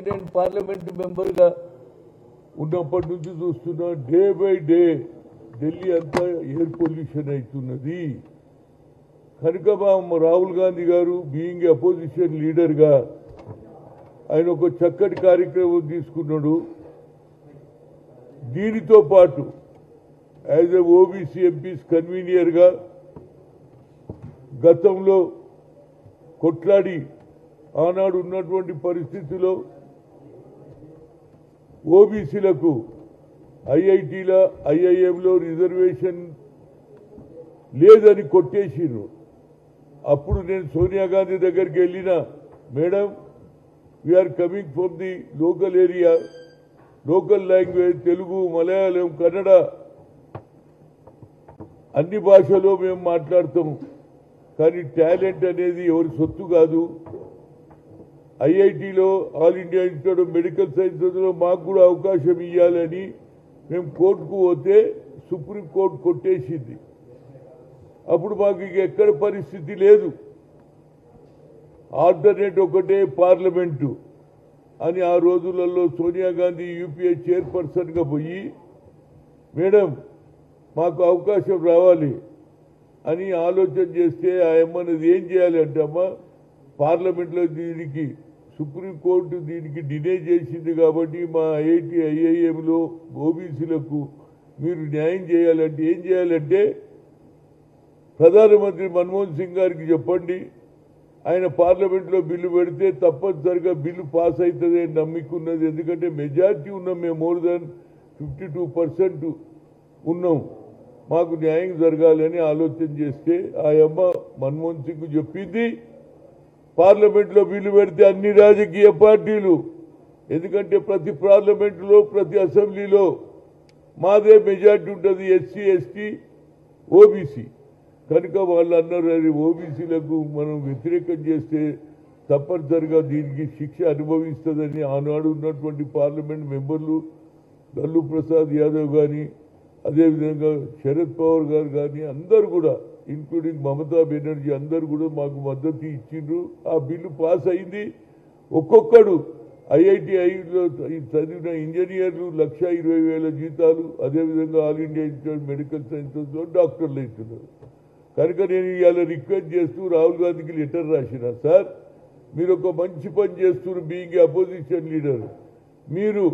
నేను పార్లమెంట్ మెంబర్గా ఉన్నప్పటి నుంచి చూస్తున్నా డే బై డే ఢిల్లీ అంతా ఎయిర్ పొల్యూషన్ అవుతున్నది. కనుక మా రాహుల్ గాంధీ గారు బీయింగ్ అపోజిషన్ లీడర్గా ఆయన ఒక చక్కటి కార్యక్రమం తీసుకున్నాడు. దీనితో పాటు యాజ్ ఎ ఓబీసీ ఎంపీస్ కన్వీనియర్గా గతంలో కొట్లాడి ఆనాడు ఉన్నటువంటి పరిస్థితిలో ఓబీసీలకు ఐఐటీల ఐఐఎంలో రిజర్వేషన్ లేదని కొట్టేసిర్రు. అప్పుడు నేను సోనియా గాంధీ దగ్గరికి వెళ్ళిన, madam we're coming from the local area, local language Telugu, Malayalam, Kannada అన్ని భాషలో మేము మాట్లాడతాము. కానీ టాలెంట్ అనేది ఎవరి సొత్తు కాదు. ఐఐటీలో All India Institute of Medical సైన్సెస్లో మాకు కూడా అవకాశం ఇవ్వాలని మేము కోర్టుకు పోతే సుప్రీంకోర్టు కొట్టేసింది. అప్పుడు మాకు ఇక ఎక్కడ పరిస్థితి లేదు, ఆల్టర్నేట్ ఒకటే పార్లమెంటు అని ఆ రోజులలో సోనియా గాంధీ యూపీఏ చైర్పర్సన్గా పోయి, మేడం మాకు అవకాశం రావాలి అని ఆలోచన చేస్తే ఆ అమ్మన్నది ఏం చేయాలి అంటే, అమ్మ పార్లమెంట్లో దీనికి సుప్రీంకోర్టు దీనికి డినే చేసింది కాబట్టి మా ఐఐటి ఐఐఎంలో ఓబీసీలకు మీరు న్యాయం చేయాలంటే ఏం చేయాలంటే ప్రధానమంత్రి మన్మోహన్ సింగ్ గారికి చెప్పండి, ఆయన పార్లమెంట్లో బిల్లు పెడితే తప్పనిసరిగా బిల్లు పాస్ అవుతుంది అని నమ్మికున్నది. ఎందుకంటే మెజార్టీ ఉన్నాం మేము, మోర్ దాన్ 52% ఉన్నాం, మాకు న్యాయం జరగాలని ఆలోచన చేస్తే ఆ అమ్మ మన్మోహన్ సింగ్ చెప్పింది పార్లమెంట్లో బిల్లు పెడితే అన్ని రాజకీయ పార్టీలు, ఎందుకంటే ప్రతి పార్లమెంటులో ప్రతి అసెంబ్లీలో మాదే మెజార్టీ ఉంటుంది, ఎస్సీ ఎస్టీ ఓబీసీ. కనుక వాళ్ళు అన్నారు అది ఓబీసీలకు మనం వ్యతిరేకం చేస్తే తప్పనిసరిగా దీనికి శిక్ష అనుభవిస్తుందని ఆనాడు ఉన్నటువంటి పార్లమెంట్ మెంబర్లు లల్లు ప్రసాద్ యాదవ్ కానీ, అదేవిధంగా శరద్ పవార్ గారు కానీ అందరూ కూడా, ఇంక్లూడింగ్ మమతా బెనర్జీ అందరూ కూడా మాకు మద్దతు ఇచ్చిండ్రు. ఆ బిల్లు పాస్ అయింది. ఒక్కొక్కడు ఐఐటిఐలో చదివిన ఇంజనీర్లు 1,20,000 జీతాలు, అదేవిధంగా ఆల్ ఇండియా ఇన్స్టిట్యూట్ మెడికల్ సైన్సెస్లో డాక్టర్లు అవుతున్నారు. కనుక నేను ఇవాళ రిక్వెస్ట్ చేస్తూ రాహుల్ గాంధీకి లెటర్ రాసిన, సార్ మీరు ఒక మంచి పని చేస్తున్నారు బీయింగ్ అపోజిషన్ లీడర్. మీరు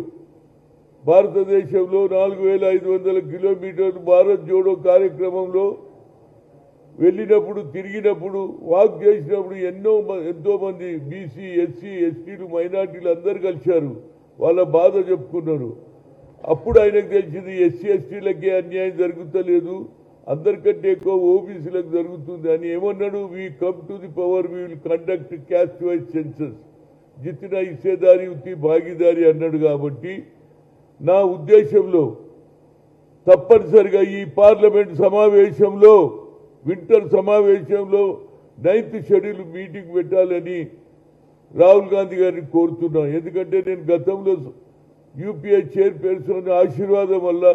భారతదేశంలో 4,500 కిలోమీటర్లు భారత్ జోడో కార్యక్రమంలో వెళ్ళినప్పుడు, తిరిగినప్పుడు, వాక్ చేసినప్పుడు ఎంతో మంది బీసీ ఎస్సీ ఎస్టీలు మైనార్టీలు అందరు కలిశారు, వాళ్ళ బాధ చెప్పుకున్నారు. అప్పుడు ఆయనకు తెలిసింది ఎస్సీ ఎస్టీలకే అన్యాయం జరుగుతలేదు, అందరికంటే ఎక్కువ ఓబీసీలకు జరుగుతుంది అని. ఏమన్నాడు, we come to the power we will conduct caste wise census, జిత్తిన హిస్సేదారి ఉత్తి భాగీదారి అన్నాడు. కాబట్టి నా ఉద్దేశంలో తప్పనిసరిగా ఈ పార్లమెంట్ సమావేశంలో, వింటర్ సమావేశంలో 9th షెడ్యూల్ మీటింగ్ పెట్టాలని రాహుల్ గాంధీ గారిని కోరుతున్నా. ఎందుకంటే నేను గతంలో యూపీఏ చైర్పర్సన్ ఆశీర్వాదం వల్ల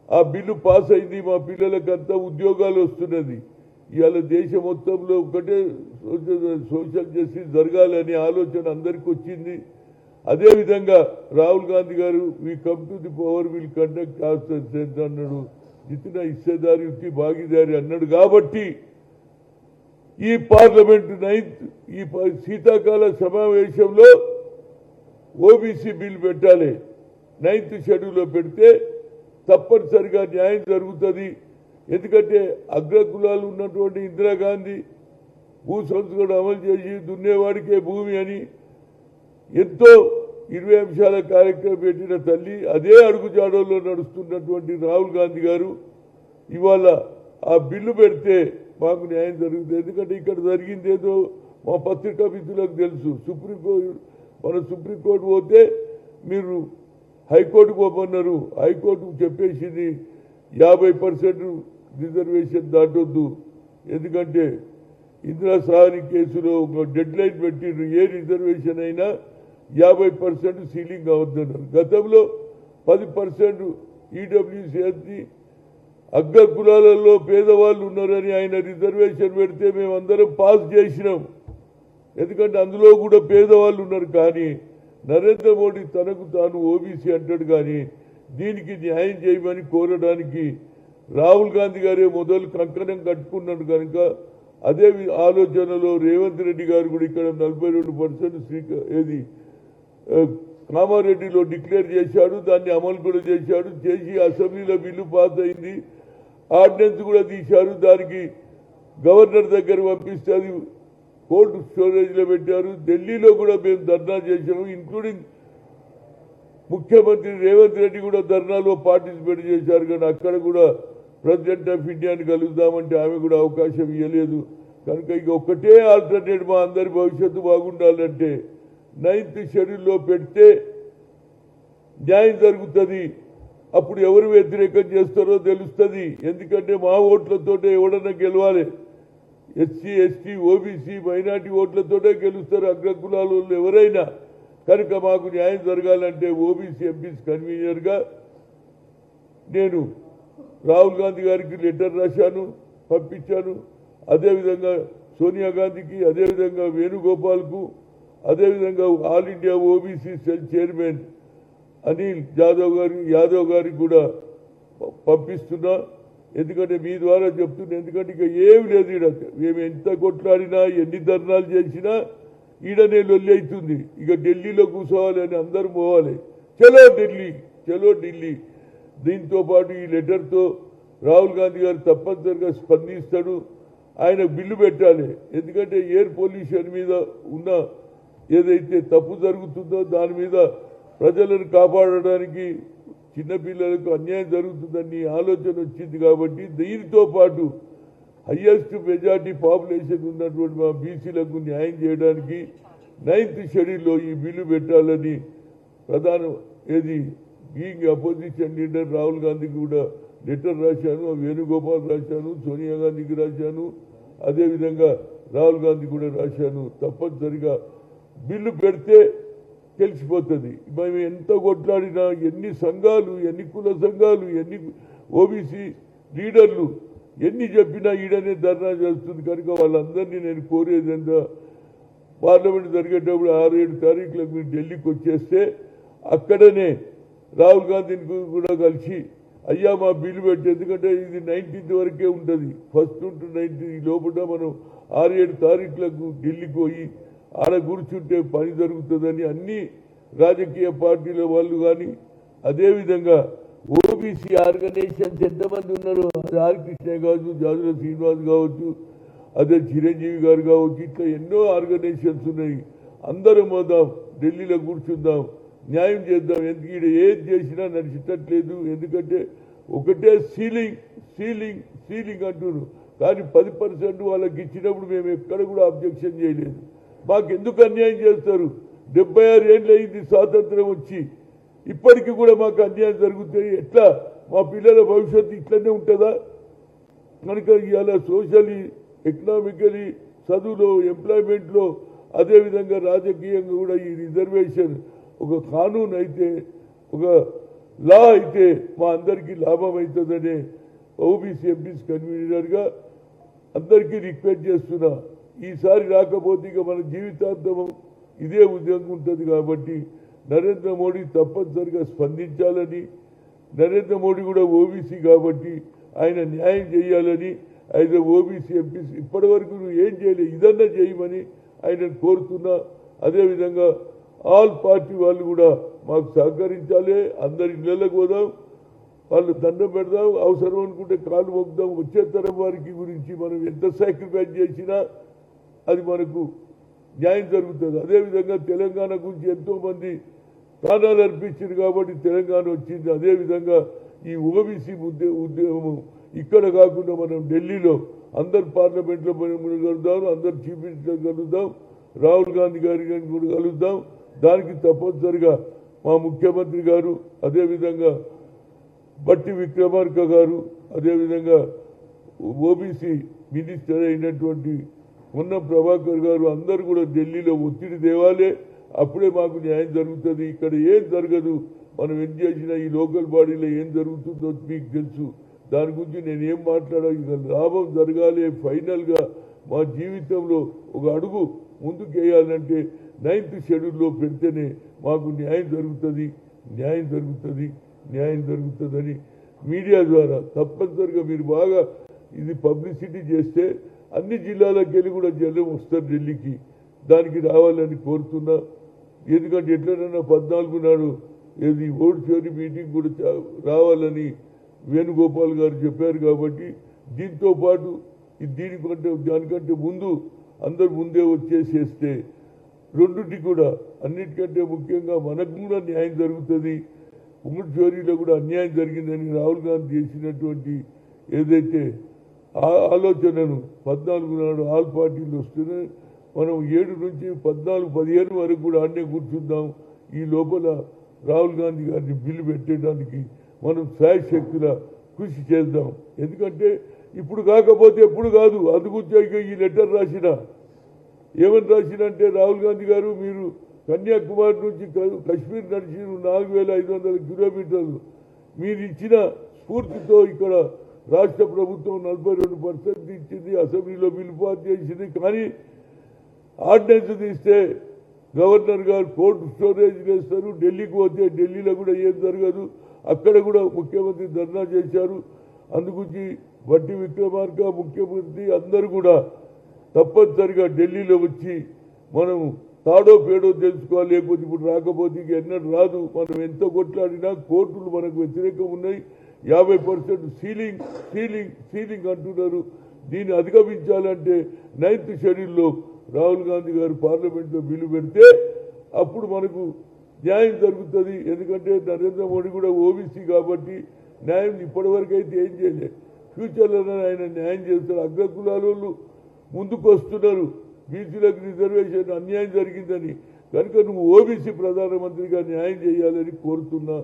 ఆ బిల్లు పాస్ అయింది, మా పిల్లలకంతా ఉద్యోగాలు వస్తున్నది. ఇవాళ దేశం మొత్తంలో ఒకటే సోషల్ జస్టిస్ జరగాలని ఆలోచన అందరికీ వచ్చింది. అదేవిధంగా రాహుల్ గాంధీ గారు we come to the power will conduct cost అన్నాడు, జితిన హిస్సేదారి ఉత్తి భాగీదారి అన్నాడు. కాబట్టి ఈ పార్లమెంట్ 9th ఈ శీతాకాల సమావేశంలో ఓబీసీ బిల్ పెట్టాలి. 9th షెడ్యూల్లో పెడితే తప్పనిసరిగా న్యాయం జరుగుతుంది. ఎందుకంటే అగ్రకులాలు ఉన్నటువంటి ఇందిరాగాంధీ భూ సంస్కరణ అమలు చేసి దున్నేవాడికే భూమి అని ఎంతో 20 అంశాల కార్యక్రమం పెట్టిన తల్లి, అదే అడుగుజాడల్లో నడుస్తున్నటువంటి రాహుల్ గాంధీ గారు ఇవాళ ఆ బిల్లు పెడితే మాకు న్యాయం జరుగుతుంది. ఎందుకంటే ఇక్కడ జరిగింది ఏదో మా పత్రికా మిత్రులకు తెలుసు. సుప్రీంకోర్టు పోతే మీరు హైకోర్టుకు పోమన్నారు, హైకోర్టు చెప్పేసింది 50% రిజర్వేషన్ దాటొద్దు. ఎందుకంటే ఇందిరా సహాని కేసులో ఒక డెడ్ లైన్ పెట్టిండ్రు, ఏ రిజర్వేషన్ అయినా 50% సీలింగ్ అవద్దన్నారు. గతంలో 10% ఈడబ్ల్యూసీ అగ్ర కులాలలో పేదవాళ్ళు ఉన్నారని ఆయన రిజర్వేషన్ పెడితే మేమందరం పాస్ చేసినాం. ఎందుకంటే అందులో కూడా పేదవాళ్ళు ఉన్నారు. కానీ నరేంద్ర మోడీ తనకు తాను ఓబీసీ అంటాడు కానీ దీనికి న్యాయం చేయమని కోరడానికి రాహుల్ గాంధీ గారే మొదలు కంకణం కట్టుకున్నాడు కనుక అదే ఆలోచనలో రేవంత్ రెడ్డి గారు కూడా ఇక్కడ 42% ఏది కామారెడ్డిలో డిక్లేర్ చేశాడు. దాన్ని అమలు కూడా చేశాడు. చేసి అసెంబ్లీలో బిల్లు పాస్ అయింది. ఆర్డినెన్స్ కూడా తీశారు. దానికి గవర్నర్ దగ్గర పంపిస్తే అది కోల్డ్ స్టోరేజ్లో పెట్టారు. ఢిల్లీలో కూడా మేము ధర్నా చేశాము. ఇంక్లూడింగ్ ముఖ్యమంత్రి రేవంత్ రెడ్డి కూడా ధర్నాలో పార్టిసిపేట్ చేశారు. కానీ అక్కడ కూడా ప్రెసిడెంట్ ఆఫ్ ఇండియాని కలుద్దామంటే ఆమె కూడా అవకాశం ఇవ్వలేదు. కనుక ఇక ఒక్కటే ఆల్టర్నేట్ మా అందరి భవిష్యత్తు బాగుండాలంటే 9th షెడ్యూల్లో పెడితే న్యాయం జరుగుతుంది. అప్పుడు ఎవరు వ్యతిరేకం చేస్తారో తెలుస్తుంది. ఎందుకంటే మా ఓట్లతోటే ఎవడన్నా గెలవాలి. ఎస్సీ ఎస్టీ ఓబీసీ మైనార్టీ ఓట్లతోటే గెలుస్తారు అగ్రకులాల వాళ్ళు ఎవరైనా. కనుక మాకు న్యాయం జరగాలంటే ఓబీసీ ఎంపీస్ కన్వీనర్గా నేను రాహుల్ గాంధీ గారికి లెటర్ రాశాను, పంపించాను. అదేవిధంగా సోనియా గాంధీకి, అదేవిధంగా వేణుగోపాల్కు, అదేవిధంగా all India OBC cell chairman Anil Yadav గారికి కూడా పంపిస్తున్నా. ఎందుకంటే మీ ద్వారా చెప్తున్నా. ఎందుకంటే ఇక ఏమి లేదు. ఈడ మేము ఎంత కొట్లాడినా ఎన్ని ధర్నాలు చేసినా ఈడనే లొల్లి అవుతుంది. ఇక ఢిల్లీలో కూర్చోవాలి అని అందరూ పోవాలి. చలో ఢిల్లీ, చలో ఢిల్లీ. దీంతో పాటు ఈ లెటర్తో రాహుల్ గాంధీ గారు తప్పనిసరిగా స్పందిస్తాడు. ఆయన బిల్లు పెట్టాలి. ఎందుకంటే ఎయిర్ పొల్యూషన్ మీద ఉన్న ఏదైతే తప్పు జరుగుతుందో దాని మీద ప్రజలను కాపాడడానికి చిన్నపిల్లలకు అన్యాయం జరుగుతుందని ఆలోచన వచ్చింది. కాబట్టి దీనితో పాటు హయ్యెస్ట్ మెజార్టీ పాపులేషన్ ఉన్నటువంటి మా బీసీలకు న్యాయం చేయడానికి 9th షెడ్యూల్లో ఈ బిల్లు పెట్టాలని బీయింగ్ అపోజిషన్ లీడర్ రాహుల్ గాంధీకి కూడా లెటర్ రాశాను. వేణుగోపాల్ రాశాను, సోనియా గాంధీకి రాశాను, అదేవిధంగా రాహుల్ గాంధీ కూడా రాశాను. తప్పనిసరిగా బిల్లు పెడితే తెలిసిపోతుంది. మేము ఎంత కొట్లాడినా, ఎన్ని సంఘాలు, ఎన్ని కుల సంఘాలు, ఎన్ని ఓబీసీ లీడర్లు ఎన్ని చెప్పినా ఈడనే ధర్నా చేస్తుంది. కనుక వాళ్ళందరినీ నేను కోరేది ఎంత, పార్లమెంట్ జరిగేటప్పుడు 6-7 తారీఖులకు మీరు ఢిల్లీకి వచ్చేస్తే అక్కడనే రాహుల్ గాంధీని కూడా కలిసి అయ్యా మా బిల్లు పెట్టి, ఎందుకంటే ఇది 19th వరకే ఉంటుంది, 1st to 19th ఈ లోపల మనం 6-7 తారీఖులకు ఢిల్లీకి పోయి ఆడ కూర్చుంటే పని జరుగుతుందని అన్ని రాజకీయ పార్టీల వాళ్ళు కానీ, అదేవిధంగా ఓబీసీ ఆర్గనైజేషన్స్ ఎంతమంది ఉన్నారు, ఆర్ కృష్ణ కావచ్చు, జాజుల శ్రీనివాస్ కావచ్చు, అదే చిరంజీవి గారు కావచ్చు, ఇట్లా ఎన్నో ఆర్గనైజేషన్స్ ఉన్నాయి. అందరం పోదాం, ఢిల్లీలో కూర్చుందాం, న్యాయం చేద్దాం. ఎందుకు ఈడ ఏది చేసినా నడిచేటట్లేదు. ఎందుకంటే ఒకటే సీలింగ్ సీలింగ్ సీలింగ్ అంటున్నారు. కానీ 10% వాళ్ళకి ఇచ్చినప్పుడు మేము ఎక్కడ కూడా అబ్జెక్షన్ చేయలేదు. మాకు ఎందుకు అన్యాయం చేస్తారు? 76 ఏళ్ళు అయింది స్వాతంత్రం వచ్చి, ఇప్పటికీ కూడా మాకు అన్యాయం జరుగుతాయి. ఎట్లా మా పిల్లల భవిష్యత్తు ఇట్లనే ఉంటుందా? కనుక ఇవాళ సోషలీ, ఎకనామికలీ, చదువులో, ఎంప్లాయ్మెంట్లో, అదేవిధంగా రాజకీయంగా కూడా ఈ రిజర్వేషన్ ఒక కానూన్ అయితే, ఒక లా అయితే మా అందరికీ లాభం అవుతుందనే ఓబీసీ ఎంపీస్ కన్వీనర్గా అందరికీ రిక్వెస్ట్ చేస్తున్నా. ఈసారి రాకపోతే ఇక మన జీవితాంతం ఇదే ఉద్యోగం ఉంటుంది. కాబట్టి నరేంద్ర మోడీ తప్పనిసరిగా స్పందించాలని, నరేంద్ర మోడీ కూడా ఓబీసీ కాబట్టి ఆయన న్యాయం చేయాలని, ఆయన ఓబీసీ ఎంపీస్ ఇప్పటి వరకు నువ్వు ఏం చేయలేదు, ఇదన్నా చేయమని ఆయన కోరుతున్నా. అదేవిధంగా ఆల్ పార్టీ వాళ్ళు కూడా మాకు సహకరించాలి. అందరి ఇళ్లకు పోదాం, వాళ్ళు దండం పెడదాం, అవసరం అనుకుంటే కాలు మొక్కుదాం. వచ్చే తరం వారికి గురించి మనం ఎంత సాక్రిఫైస్ చేసినా అది మనకు న్యాయం జరుగుతుంది. అదేవిధంగా తెలంగాణ గురించి ఎంతోమంది ప్రాణాలు అర్పించారు కాబట్టి తెలంగాణ వచ్చింది. అదేవిధంగా ఈ ఓబీసీ ఉద్యమం ఇక్కడ కాకుండా మనం ఢిల్లీలో అందరు పార్లమెంట్లో కలుద్దాం, అందరు చీఫ్ మినిస్టర్ కలుద్దాం, రాహుల్ గాంధీ గారిని కూడా కలుద్దాం. దానికి తప్పనిసరిగా మా ముఖ్యమంత్రి గారు, అదేవిధంగా బట్టి విక్రమార్క గారు, అదేవిధంగా ఓబీసీ మినిస్టర్ అయినటువంటి మొన్న ప్రభాకర్ గారు అందరూ కూడా ఢిల్లీలో ఒత్తిడి తేవాలే. అప్పుడే మాకు న్యాయం జరుగుతుంది. ఇక్కడ ఏం జరగదు. మనం ఏం చేసినా ఈ లోకల్ బాడీలో ఏం జరుగుతుందో మీకు తెలుసు. దాని గురించి నేనేం మాట్లాడాలి. ఇక లాభం జరగాలి. ఫైనల్గా మా జీవితంలో ఒక అడుగు ముందుకు వేయాలంటే 9th షెడ్యూల్లో పెడితేనే మాకు న్యాయం జరుగుతుందని మీడియా ద్వారా తప్పనిసరిగా మీరు బాగా ఇది పబ్లిసిటీ చేస్తే అన్ని జిల్లాలకు వెళ్ళి కూడా జనం వస్తారు ఢిల్లీకి, దానికి రావాలని కోరుతున్నా. ఎందుకంటే ఎట్లనన్నా 14 నాడు ఏది ఓటు చివరి మీటింగ్ కూడా రావాలని వేణుగోపాల్ గారు చెప్పారు. కాబట్టి దీంతో పాటు దానికంటే ముందు అందరు ముందే వచ్చేసేస్తే రెండుటి కూడా అన్నిటికంటే ముఖ్యంగా మనకు కూడా న్యాయం జరుగుతుంది. ఉమ్మడి చోరీలో కూడా అన్యాయం జరిగిందని రాహుల్ గాంధీ చేసినటువంటి ఏదైతే ఆలోచనను 14 నాడు ఆల్ పార్టీలు వస్తున్నాయి, మనం 7 నుంచి 14, 15 వరకు కూడా ఆడనే కూర్చుందాం. ఈ లోపల రాహుల్ గాంధీ గారిని బిల్లు పెట్టడానికి మనం శాయశక్తుల కృషి చేద్దాం. ఎందుకంటే ఇప్పుడు కాకపోతే ఎప్పుడు కాదు. అందుకొచ్చాక ఈ లెటర్ ఏమని రాసినంటే రాహుల్ గాంధీ గారు మీరు కన్యాకుమారి నుంచి కశ్మీర్ నడిచిన 4500 కిలోమీటర్లు మీరు ఇచ్చిన స్ఫూర్తితో ఇక్కడ రాష్ట్ర ప్రభుత్వం 42% ఇచ్చింది, అసెంబ్లీలో బిల్లు పాస్ చేసింది. కానీ ఆర్డినెన్స్ తీస్తే గవర్నర్ గారు కోల్డ్ స్టోరేజ్ చేస్తారు. ఢిల్లీకి పోతే ఢిల్లీలో కూడా ఏం జరగదు. అక్కడ కూడా ముఖ్యమంత్రి ధర్నా చేశారు. అందుగురించి బట్టి విక్రమార్క ముఖ్యమంత్రి అందరూ కూడా తప్పనిసరిగా ఢిల్లీలో వచ్చి మనం తాడో పేడో తెలుసుకోవాలి. లేకపోతే ఇప్పుడు రాకపోతే ఎన్నడూ రాదు. మనం ఎంత కొట్లాడినా కోర్టులు మనకు వ్యతిరేకం ఉన్నాయి. 50% సీలింగ్ అంటున్నారు. దీన్ని అధిగమించాలంటే 9th షెడ్యూల్లో రాహుల్ గాంధీ గారు పార్లమెంట్లో బిల్లు పెడితే అప్పుడు మనకు న్యాయం జరుగుతుంది. ఎందుకంటే నరేంద్ర మోడీ కూడా ఓబీసీ కాబట్టి న్యాయం ఇప్పటివరకు అయితే ఏం చేయలేదు. ఫ్యూచర్లో ఆయన న్యాయం చేస్తారు. అగ్రకులాల వాళ్ళు ముందుకు వస్తున్నారు, బీసీలకు రిజర్వేషన్ అన్యాయం జరిగిందని. కనుక నువ్వు ఓబీసీ ప్రధానమంత్రిగా న్యాయం చేయాలని కోరుతున్నా.